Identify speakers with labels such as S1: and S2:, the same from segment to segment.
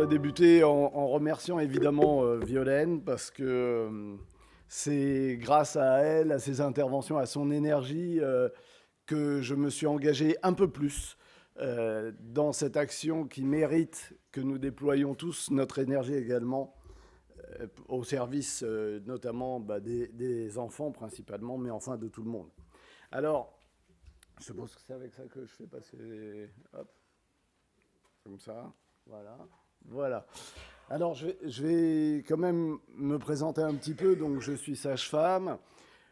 S1: débuter en remerciant évidemment Violaine parce que c'est grâce à elle, à ses interventions, à son énergie que je me suis engagé un peu plus dans cette action qui mérite que nous déployions tous notre énergie également au service notamment des enfants principalement, mais enfin de tout le monde. Alors, je suppose que c'est avec ça que je fais passer... Hop, comme ça, voilà. Voilà. Alors, je vais quand même me présenter un petit peu. Donc, je suis sage-femme.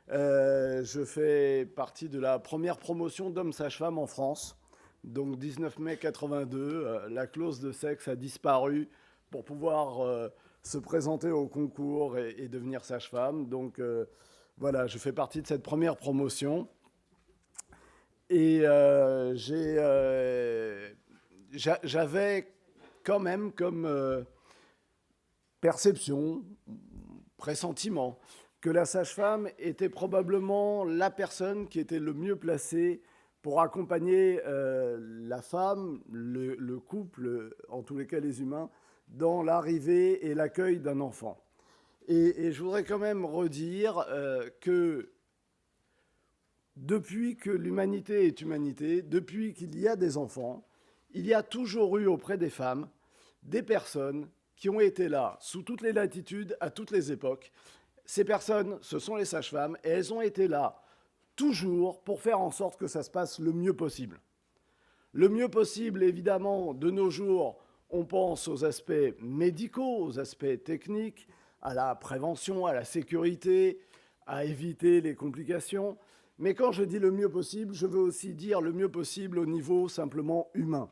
S1: Je fais partie de la première promotion d'hommes sage-femmes en France. Donc, 19 mai 82, la clause de sexe a disparu pour pouvoir se présenter au concours et devenir sage-femme. Donc, voilà, je fais partie de cette première promotion. Et j'avais quand même comme perception, pressentiment, que la sage-femme était probablement la personne qui était le mieux placée pour accompagner la femme, le couple, en tous les cas les humains, dans l'arrivée et l'accueil d'un enfant. Et je voudrais quand même redire que depuis que l'humanité est humanité, depuis qu'il y a des enfants, il y a toujours eu auprès des femmes des personnes qui ont été là sous toutes les latitudes, à toutes les époques. Ces personnes, ce sont les sages-femmes, et elles ont été là toujours pour faire en sorte que ça se passe le mieux possible. Le mieux possible, évidemment, de nos jours, on pense aux aspects médicaux, aux aspects techniques, à la prévention, à la sécurité, à éviter les complications. Mais quand je dis le mieux possible, je veux aussi dire le mieux possible au niveau simplement humain.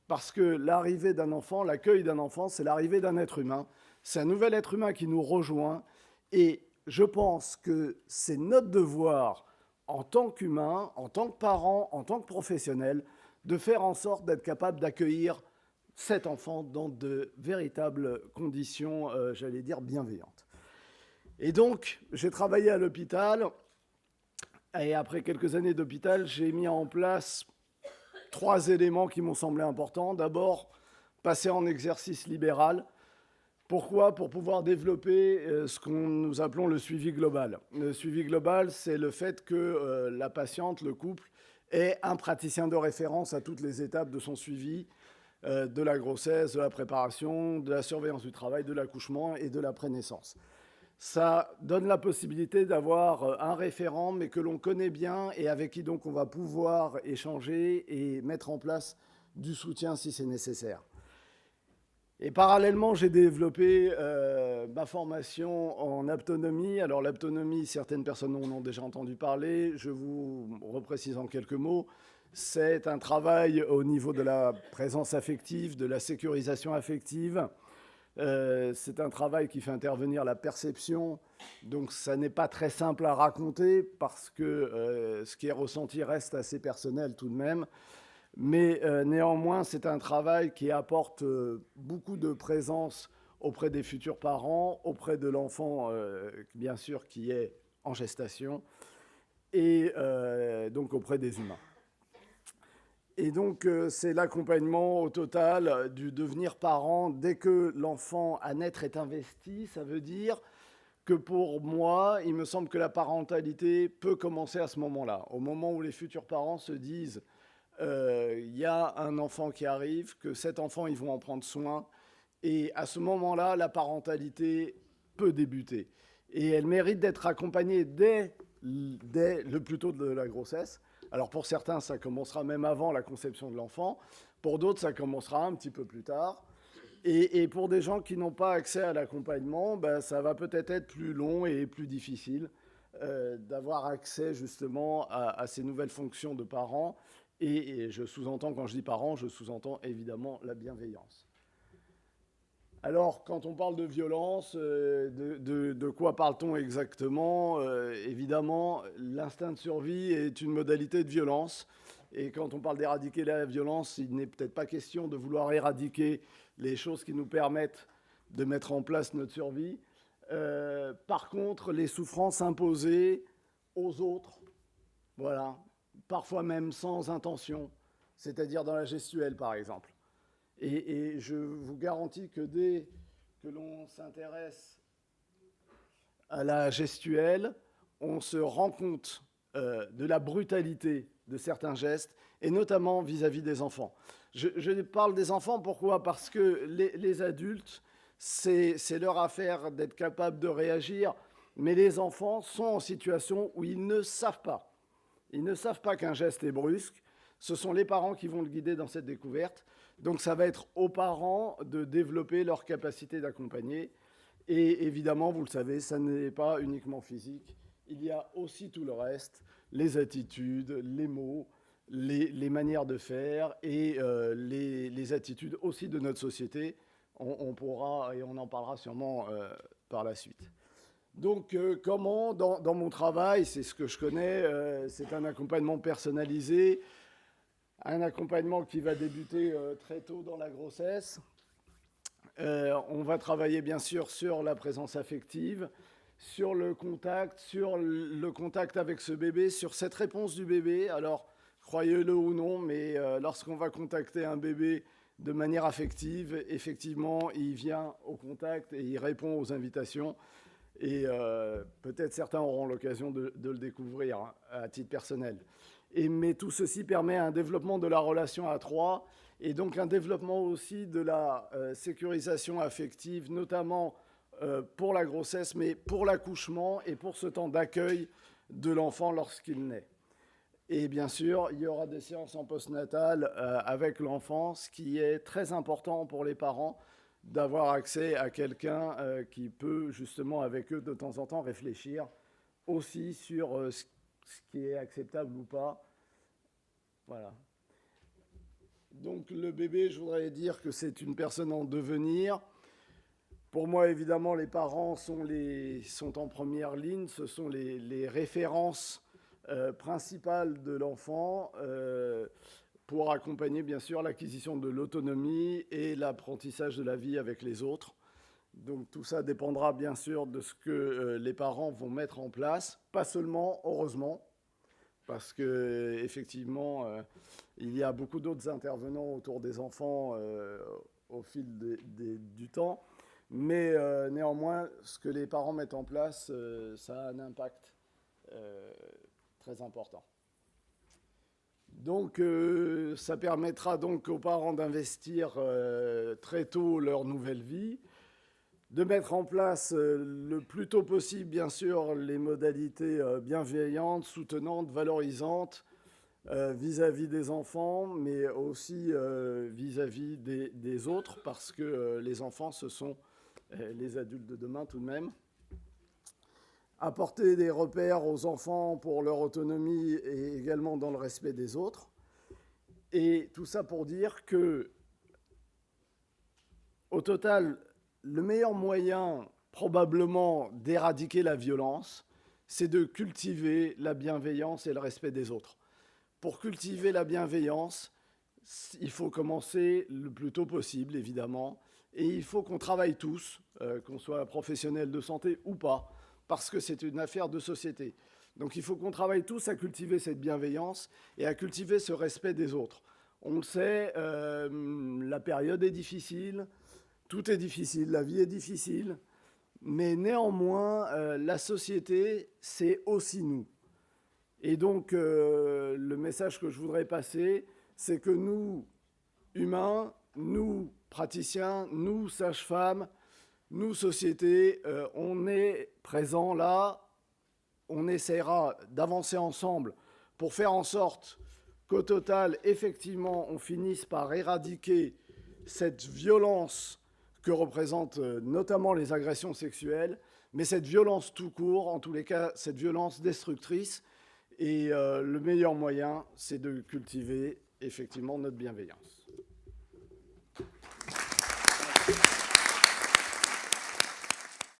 S1: Parce que l'arrivée d'un enfant, l'accueil d'un enfant, c'est l'arrivée d'un être humain. C'est un nouvel être humain qui nous rejoint. Et je pense que c'est notre devoir, en tant qu'humain, en tant que parent, en tant que professionnel, de faire en sorte d'être capable d'accueillir cet enfant dans de véritables conditions, j'allais dire, bienveillantes. Et donc, j'ai travaillé à l'hôpital. Et après quelques années d'hôpital, j'ai mis en place 3 éléments qui m'ont semblé importants. D'abord, passer en exercice libéral. Pourquoi ? Pour pouvoir développer ce que nous appelons le suivi global. Le suivi global, c'est le fait que la patiente, le couple, ait un praticien de référence à toutes les étapes de son suivi, de la grossesse, de la préparation, de la surveillance du travail, de l'accouchement et de la prénaissance. Ça donne la possibilité d'avoir un référent, mais que l'on connaît bien et avec qui donc on va pouvoir échanger et mettre en place du soutien si c'est nécessaire. Et parallèlement, j'ai développé ma formation en aptonomie. Alors l'aptonomie, certaines personnes en ont déjà entendu parler. Je vous reprécise en quelques mots. C'est un travail au niveau de la présence affective, de la sécurisation affective. C'est un travail qui fait intervenir la perception, donc ça n'est pas très simple à raconter parce que ce qui est ressenti reste assez personnel tout de même. Mais néanmoins, c'est un travail qui apporte beaucoup de présence auprès des futurs parents, auprès de l'enfant, bien sûr, qui est en gestation, et donc auprès des humains. Et donc, c'est l'accompagnement au total du devenir parent dès que l'enfant à naître est investi. Ça veut dire que pour moi, il me semble que la parentalité peut commencer à ce moment-là, au moment où les futurs parents se disent il y a un enfant qui arrive, que cet enfant, ils vont en prendre soin. Et à ce moment-là, la parentalité peut débuter. Et elle mérite d'être accompagnée dès le plus tôt de la grossesse. Alors pour certains, ça commencera même avant la conception de l'enfant. Pour d'autres, ça commencera un petit peu plus tard. Et pour des gens qui n'ont pas accès à l'accompagnement, ben, ça va peut-être être plus long et plus difficile d'avoir accès justement à ces nouvelles fonctions de parents. Et je sous-entends, quand je dis parents, je sous-entends évidemment la bienveillance. Alors, quand on parle de violence, de quoi parle-t-on exactement ? Évidemment, l'instinct de survie est une modalité de violence. Et quand on parle d'éradiquer la violence, il n'est peut-être pas question de vouloir éradiquer les choses qui nous permettent de mettre en place notre survie. Par contre, les souffrances imposées aux autres, voilà, parfois même sans intention, c'est-à-dire dans la gestuelle, par exemple. Et je vous garantis que dès que l'on s'intéresse à la gestuelle, on se rend compte de la brutalité de certains gestes, et notamment vis-à-vis des enfants. Je parle des enfants, pourquoi? Parce que les adultes, c'est leur affaire d'être capable de réagir, mais les enfants sont en situation où ils ne savent pas. Ils ne savent pas qu'un geste est brusque. Ce sont les parents qui vont le guider dans cette découverte. Donc ça va être aux parents de développer leur capacité d'accompagner. Et évidemment, vous le savez, ça n'est pas uniquement physique. Il y a aussi tout le reste, les attitudes, les mots, les manières de faire et les attitudes aussi de notre société. On pourra, et on en parlera sûrement par la suite. Donc, comment, dans mon travail, c'est ce que je connais, c'est un accompagnement personnalisé, un accompagnement qui va débuter très tôt dans la grossesse. On va travailler bien sûr sur la présence affective, sur le contact avec ce bébé, sur cette réponse du bébé. Alors, croyez-le ou non, mais lorsqu'on va contacter un bébé de manière affective, effectivement, il vient au contact et il répond aux invitations. Et peut-être certains auront l'occasion de le découvrir hein, à titre personnel. Mais tout ceci permet un développement de la relation à trois et donc un développement aussi de la sécurisation affective, notamment pour la grossesse, mais pour l'accouchement et pour ce temps d'accueil de l'enfant lorsqu'il naît. Et bien sûr, il y aura des séances en postnatal avec l'enfant, ce qui est très important pour les parents, d'avoir accès à quelqu'un qui peut justement avec eux de temps en temps réfléchir aussi sur ce qui est acceptable ou pas. Voilà. Donc le bébé, je voudrais dire que c'est une personne en devenir. Pour moi, évidemment, les parents sont en première ligne. Ce sont les références principales de l'enfant pour accompagner, bien sûr, l'acquisition de l'autonomie et l'apprentissage de la vie avec les autres. Donc tout ça dépendra, bien sûr, de ce que les parents vont mettre en place. Pas seulement, heureusement, parce qu'effectivement, il y a beaucoup d'autres intervenants autour des enfants au fil du temps. Mais néanmoins, ce que les parents mettent en place, ça a un impact très important. Donc, ça permettra donc aux parents d'investir très tôt leur nouvelle vie, de mettre en place le plus tôt possible, bien sûr, les modalités bienveillantes, soutenantes, valorisantes vis-à-vis des enfants, mais aussi vis-à-vis des autres, parce que les enfants, ce sont les adultes de demain tout de même. Apporter des repères aux enfants pour leur autonomie et également dans le respect des autres. Et tout ça pour dire que, au total, le meilleur moyen probablement d'éradiquer la violence, c'est de cultiver la bienveillance et le respect des autres. Pour cultiver la bienveillance, il faut commencer le plus tôt possible, évidemment, et il faut qu'on travaille tous, qu'on soit professionnel de santé ou pas, parce que c'est une affaire de société. Donc il faut qu'on travaille tous à cultiver cette bienveillance et à cultiver ce respect des autres. On le sait, la période est difficile, tout est difficile, la vie est difficile, mais néanmoins, la société, c'est aussi nous. Et donc, le message que je voudrais passer, c'est que nous, humains, nous, praticiens, nous, sages-femmes, nous, société, on est présents là, on essaiera d'avancer ensemble pour faire en sorte qu'au total, effectivement, on finisse par éradiquer cette violence que représentent notamment les agressions sexuelles, mais cette violence tout court, en tous les cas, cette violence destructrice. Et le meilleur moyen, c'est de cultiver effectivement notre bienveillance.